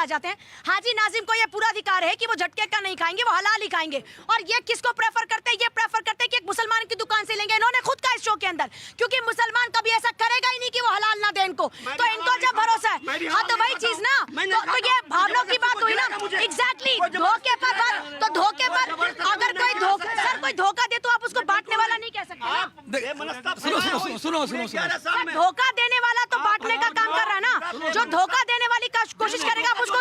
आ जाते हैं। हाजी नाजिम को ये पूरा अधिकार है कि वो झटके का नहीं खाएंगे, वो हलाल ही खाएंगे। और ये किसको प्रेफर करते हैं? ये प्रेफर करते हैं कि एक मुसलमान की दुकान से लेंगे। इन्होंने खुद का इस शो के अंदर, क्योंकि मुसलमान कभी ऐसा करेगा ही नहीं कि वो हलाल ना दे इनको, तो इनको जब भरोसा है। हाँ तो वही चीज ना, तो ये भावनाओं की बात हुई ना। एग्जैक्टली, धोखे पर बात, तो धोखे पर अगर कोई धोखा दे तो आप उसको बांटने वाला नहीं कह सकते। सुनो, धोखा देने वाला तो बांटने का काम कर रहा है ना। जो धोखा देने वाली कोशिश करेगा आप उसको।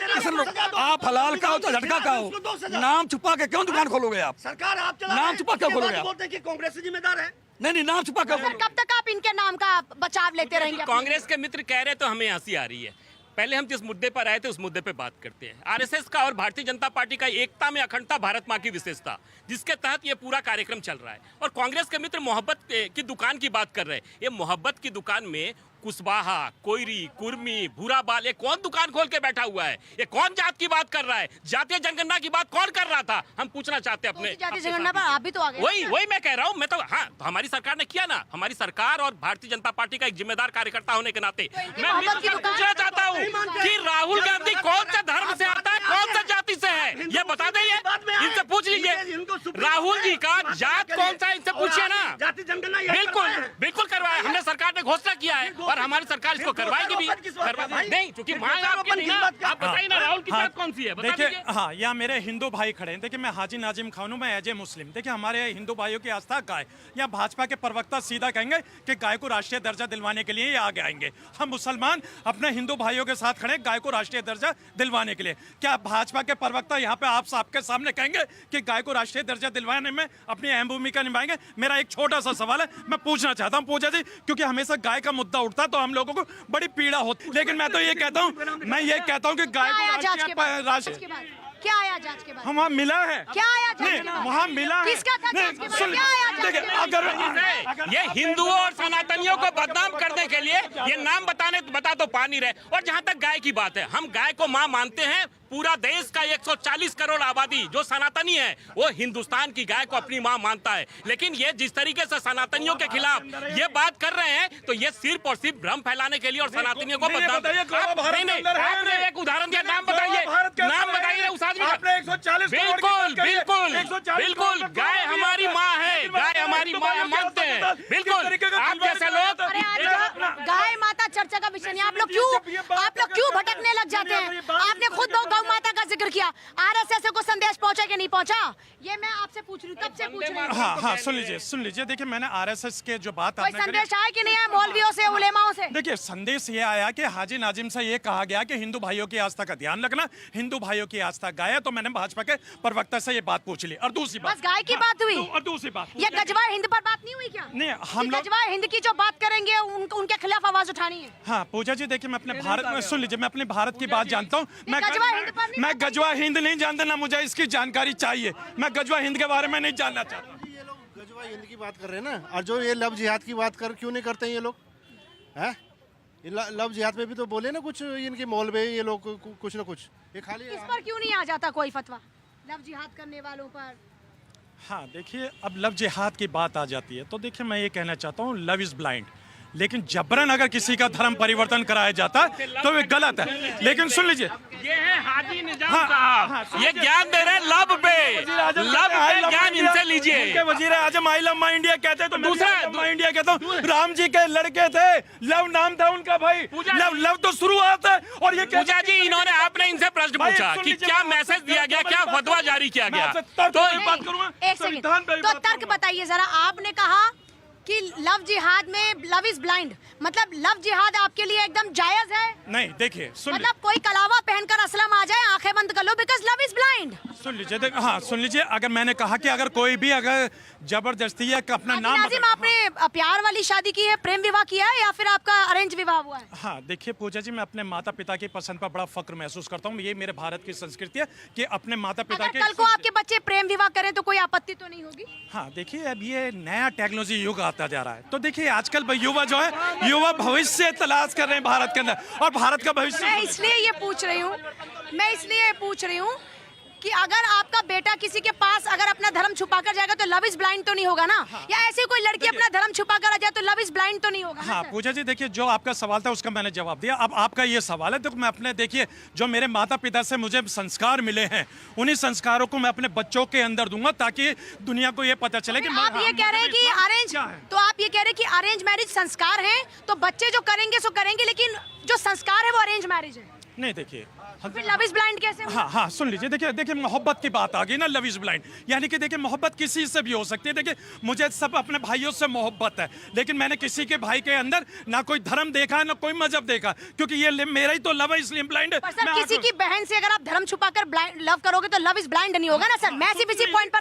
आप हलाल का हो तो झटका का हो, नाम छुपा के क्यों दुकान खोलोगे आप? सरकार आप चला नाम छुपा क्यों खोलोगे आप? बोलते हैं कि कांग्रेस जिम्मेदार है। नहीं, नाम छुपा क्यों? कब तक आप इनके नाम का बचाव लेते रहेंगे? कांग्रेस के मित्र कह रहे तो हमें हंसी आ रही है। पहले हम जिस मुद्दे पर आए थे उस मुद्दे पे बात करते हैं। आरएसएस का और भारतीय जनता पार्टी का एकता में अखंडता भारत माँ की विशेषता, जिसके तहत ये पूरा कार्यक्रम चल रहा है। और कांग्रेस के मित्र मोहब्बत की दुकान की बात कर रहे हैं। ये मोहब्बत की दुकान में कुशवाहा, कोयरी, कुर्मी, भूरा बाल, ये कौन दुकान खोल के बैठा हुआ है? ये कौन जात की बात कर रहा है? जातीय जनगणना की बात कौन कर रहा था? हम पूछना चाहते हैं अपने जातीय जनगणना पर आप भी तो आ गए। वही मैं कह रहा हूँ। मैं तो हाँ, तो हमारी सरकार ने किया ना। हमारी सरकार और भारतीय जनता पार्टी का एक जिम्मेदार कार्यकर्ता होने के नाते मैं पूछना चाहता हूँ कि राहुल गांधी कौन से धर्म से आता है, कौन से जाति से है, ये बता देंगे। इनसे पूछ लीजिए राहुल जी का जात कौन सा है, इनसे पूछिए ना। जाति जनगणना बिल्कुल करवाया हमने। सरकार ने घोषणा किया है और हमारी सरकार इसको करवाएगी भी। नहीं, क्योंकि मांग आपकी नहीं ना। आप बताइए ना राहुल की जात कौन सी है? देखिए, हाँ, यहाँ मेरे हिंदू भाई खड़े हैं। देखिए, मैं हाजी नाजिम खान हूँ, मैं एज ए मुस्लिम। देखिए, हमारे हिंदू भाइयों की आस्था गाय। यहाँ भाजपा के प्रवक्ता सीधा कहेंगे कि गाय को राष्ट्रीय दर्जा दिलवाने के लिए ये आगे आएंगे। हम मुसलमान अपने हिंदू भाइयों के साथ खड़े, गाय को राष्ट्रीय दर्जा दिलवाने के लिए। क्या भाजपा के प्रवक्ता यहाँ पे आप सबके सामने कहेंगे कि गाय को राष्ट्रीय दर्जा दिलवाने में अपनी अहम भूमिका निभाएंगे? मेरा एक छोटा सा सवाल है, मैं पूछना चाहता हूँ पूजा जी, क्योंकि हमेशा गाय का मुद्दा उठता है तो हम लोगों को बड़ी पीड़ा होती। लेकिन मैं तो ये कहता हूँ कि गाय को क्या आया जांच के बाद? वहाँ मिला है। क्या आया जांच के बाद? वहाँ मिला है। किसका था जांच के बाद? क्या आया जांच के बाद? अगर ये हिंदुओं और सनातनियों को बदनाम करने के लिए ये नाम बता तो पा नहीं रहे। और जहाँ तक गाय की बात है, हम गाय को माँ मानते हैं। पूरा देश का 140 करोड़ आबादी जो सनातनी है वो हिंदुस्तान की गाय को अपनी मां मानता है। लेकिन ये जिस तरीके से सनातनियों के खिलाफ ये बात कर रहे हैं तो ये सिर्फ और सिर्फ भ्रम फैलाने के लिए और सनातनियों को बदनाम। नहीं, आपने एक उदाहरण दिया, नाम बताइए उस आदमी का। बिल्कुल गाय हमारी माँ है, गाय हमारी माँ मानते हैं। बिल्कुल आप जैसे लोग। गाय माता चर्चा का विषय नहीं। आप लोग क्यों भटकने लग जाते हैं? आपने खुद गौ माता का जिक्र किया। आरएसएस को संदेश पहुंचा कि नहीं पहुंचा, ये मैं आपसे पूछ रही हूँ, कब से पूछ रही हूँ। हाँ, सुन लीजिए। देखिए, मैंने आरएसएस के जो बात कोई संदेश आया कि नहीं है मौलवियों से, उलेमाओं से? देखिए, संदेश ये आया कि हाजी नाजिम से ये कहा गया कि हिंदू भाइयों की आस्था का ध्यान रखना, हिंदू भाइयों की आस्था गाय है। तो मैंने भाजपा के प्रवक्ता से ये बात पूछ ली। और दूसरी बात, बस गाय की बात हुई। और दूसरी बात, ये गजवा हिंद पर बात नहीं हुई क्या? नहीं, हम लोग गजवा हिंद की जो बात करेंगे उनके खिलाफ आवाज उठानी है। हाँ पूजा जी, देखिए, मैं अपने भारत में, सुन लीजिए, मैं अपने भारत की बात जानता हूँ। मैं गजवा हिंद नहीं जानता, ना मुझे इसकी जानकारी चाहिए। मैं गजवा हिंद के बारे में नहीं जानना चाहता। ये लोग गजवा हिंद की बात कर रहे हैं ना, और जो ये लव जिहाद की बात क्यों नहीं करते ये लोग? हैं, लव जिहाद में भी तो बोले ना कुछ इनके मौलवी, ये लोग कुछ ना कुछ। ये खाली इस पर क्यों नहीं आ जाता कोई फतवा लव जिहाद करने वालों पर? हाँ, देखिए, अब लव जिहाद की बात आ जाती है तो देखिए, मैं ये कहना चाहता हूँ, लव इज ब्लाइंड। लेकिन जबरन अगर किसी का धर्म परिवर्तन कराया जाता है तो वे गलत है। लेकिन सुन लीजिए, ये है हाजी निजाम साहब, ये ज्ञान दे रहे हैं लव पे ज्ञान इनसे लीजिए। वजीर आजम आई लव माई इंडिया कहते हैं तो दूसरा माई इंडिया कहता हूँ। राम जी के लड़के थे, लव नाम था उनका भाई। लव तो शुरुआत है। और ये पूजा जी, इन्होंने आपने इनसे प्रश्न पूछा कि क्या मैसेज दिया गया, क्या फतवा जारी किया गया? तो एक सेकंड, तो तर्क बताइए जरा। आपने कहा कि लव जिहाद में लव इज ब्लाइंड, मतलब लव जिहाद आपके लिए एकदम जायज है? नहीं, देखिए, मतलब कोई कलावा पहनकर असलम आ जाए, आंखें बंद कर लो, बिकॉज लव इज ब्लाइंड। सुन लीजिए, हाँ सुन लीजिए, अगर मैंने कहा कि अगर कोई भी अगर जबरदस्ती है अपना नाम, नाजिम, आपने प्यार वाली शादी की है, प्रेम विवाह किया है या फिर आपका अरेंज विवाह हुआ है? हाँ, देखिए पूजा जी, मैं अपने माता पिता की पसंद पर बड़ा फक्र महसूस करता हूँ। ये मेरे भारत की संस्कृति है कि अपने माता पिता के। कल को आपके बच्चे प्रेम विवाह करें तो कोई आपत्ति तो नहीं होगी? हाँ, देखिए, अब ये नया टेक्नोलॉजी युग आता जा रहा है तो देखिए, आजकल युवा जो है, युवा भविष्य तलाश कर रहे हैं भारत के अंदर, और भारत का भविष्य। मैं इसलिए ये पूछ रही हूँ कि अगर आपका बेटा किसी के पास अगर अपना धर्म छुपाकर जाएगा तो लव इज ब्लाइंड तो नहीं होगा ना? या ऐसी कोई लड़की अपना धर्म छुपाकर आ जाए तो लव इज ब्लाइंड तो नहीं होगा? हाँ पूजा जी, देखिए जो आपका सवाल था उसका मैंने जवाब दिया। अब आपका ये सवाल है, तो मैं अपने देखिए जो मेरे माता पिता से मुझे संस्कार मिले हैं उन्हीं संस्कारों को मैं अपने बच्चों के अंदर दूंगा ताकि दुनिया को ये पता चले कि आप ये कह रहे हैं कि अरेंज, तो आप ये कह रहे हैं कि अरेंज मैरिज संस्कार है, तो बच्चे जो करेंगे सो करेंगे, लेकिन जो संस्कार है वो अरेंज मैरिज है। नहीं देखिए, फिर लव इज ब्लाइंड कैसे हुआ? हाँ सुन लीजिए, देखिए मोहब्बत की बात आ गई ना, लव इज ब्लाइंड, यानी कि देखिए मोहब्बत किसी से भी हो सकती है। देखिए मुझे सब अपने भाइयों से मोहब्बत है, लेकिन मैंने किसी के भाई के अंदर ना कोई धर्म देखा ना कोई मजहब देखा, क्योंकि ये मेरा ही तो लव है इसलिए ब्लाइंड है। सर किसी की बहन से अगर आप धर्म छुपाकर लव करोगे तो लव इज ब्लाइंड नहीं होगा ना सर? मैं सिर्फ इसी पॉइंट पर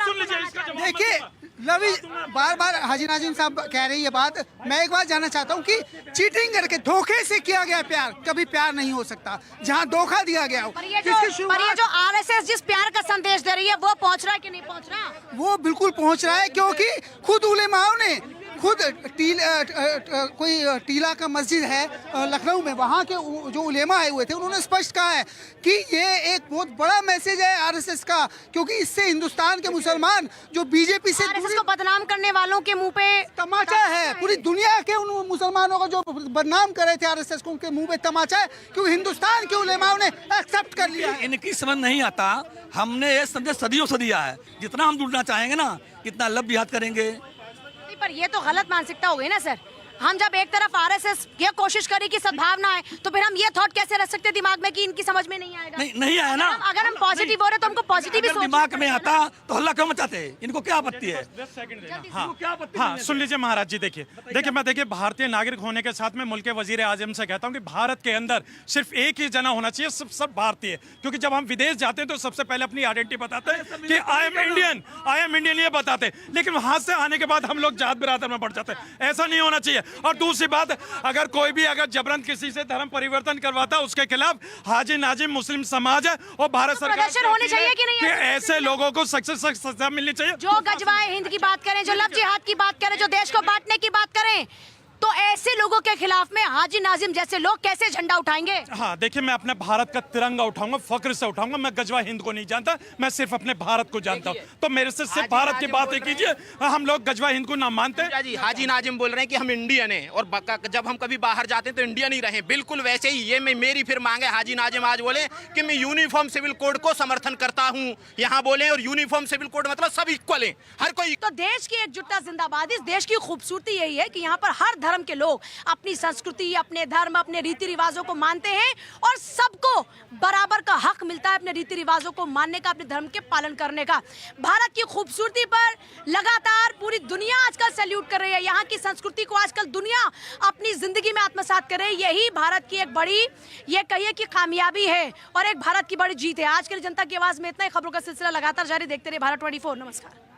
देखिए लव इज, बार बार हाजी नाजिम साहब कह रहे हैं ये बात, मैं एक बात जानना चाहता हूँ कि चीटिंग करके धोखे से किया गया प्यार कभी प्यार नहीं हो सकता। जहाँ धोखा दिया गया हो, पर ये जो आरएसएस जिस प्यार का संदेश दे रही है वो पहुंच रहा है कि नहीं पहुंच रहा? वो बिल्कुल पहुंच रहा है, क्योंकि खुद उलेमाओं ने खुद कोई टीला का मस्जिद है लखनऊ में, वहाँ के जो उलेमा आए हुए थे उन्होंने स्पष्ट कहा है कि ये एक बहुत बड़ा मैसेज है आरएसएस का, क्योंकि इससे हिंदुस्तान के मुसलमान जो बीजेपी से आरएसएस को बदनाम करने वालों के मुंह पे तमाचा है, पूरी दुनिया के उन मुसलमानों को जो बदनाम कर रहे थे आरएसएस को, उनके मुंह पे तमाचा है, क्योंकि हिंदुस्तान के उलेमाओं ने एक्सेप्ट कर लिया है। इनकी समझ नहीं आता, हमने ये संदेश सदियों से दिया है, जितना हम जुड़ना चाहेंगे ना कितना लव जिहाद करेंगे। पर ये तो गलत मानसिकता हो गई ना सर। हम जब एक तरफ आरएसएस ये कोशिश करी कि सद्भावना है, तो फिर हम ये थॉट कैसे रख सकते दिमाग में कि इनकी समझ में नहीं आएगा? नहीं आया ना। अगर हम पॉजिटिव हो रहे तो हमको पॉजिटिव ही सोचना दिमाग में आता तो हल्ला क्यों मचाते? इनको क्या आपत्ति है? हाँ सुन लीजिए महाराज जी, देखिए मैं भारतीय नागरिक होने के साथ में मुल्क के वजीर आजम से कहता हूँ कि भारत के अंदर सिर्फ एक ही जना होना चाहिए, सब भारतीय, क्योंकि जब हम विदेश जाते हैं तो सबसे पहले अपनी आइडेंटिटी बताते हैं कि आई एम इंडियन ये बताते हैं, लेकिन वहां से आने के बाद हम लोग जात बिरादर में बढ़ जाते हैं। ऐसा नहीं होना चाहिए। और दूसरी बात, अगर कोई भी अगर जबरन किसी से धर्म परिवर्तन करवाता है उसके खिलाफ हाजी नाजिम मुस्लिम समाज है और भारत सरकार प्रदर्शन होने चाहिए कि नहीं? ऐसे लोगों को सख्त से सजा मिलनी चाहिए। जो गजवाए हिंद की बात करें, जो लव जिहाद की बात करें, जो देश को बांटने की बात करें, तो ऐसे लोगों के खिलाफ में हाजी नाजिम जैसे लोग कैसे झंडा उठाएंगे? हाँ देखिए, मैं अपने भारत का तिरंगा उठाऊंगा, फख्र से उठाऊंगा। मैं गजवा हिंद को नहीं जानता, मैं सिर्फ अपने भारत को जानता हूँ। तो मेरे से सिर्फ भारत की बातें कीजिए। हम लोग गजवा हिंद को ना मानते। जी हाजी नाजिम बोल रहे हैं कि हम इंडियन हैं और जब हम कभी बाहर जाते हैं तो इंडियन ही रहे। बिल्कुल वैसे ही ये मेरी फिर मांग है। हाजी नाजिम आज बोले कि मैं यूनिफॉर्म सिविल कोड को समर्थन करता हूँ, यहाँ बोले, और यूनिफॉर्म सिविल कोड मतलब सब इक्वल है, हर कोई। तो देश की एकजुटता जिंदाबाद। इस देश की खूबसूरती यही है कि यहाँ पर हर धर्म के लोग अपनी संस्कृति, अपने धर्म, अपने रीति रिवाजों को मानते हैं और सबको बराबर का हक मिलता है अपने रीति रिवाजों को मानने का, अपने धर्म के पालन करने का। भारत की खूबसूरती पर लगातार पूरी दुनिया आजकल सैल्यूट कर रही है। यहाँ की संस्कृति को आजकल दुनिया अपनी जिंदगी में आत्मसात कर रही है। यही भारत की एक बड़ी, ये कहिए कि कामयाबी है और एक भारत की बड़ी जीत है। आज के लिए जनता की आवाज में इतना ही। खबरों का सिलसिला लगातार जारी, देखते रहिए भारत 24। नमस्कार।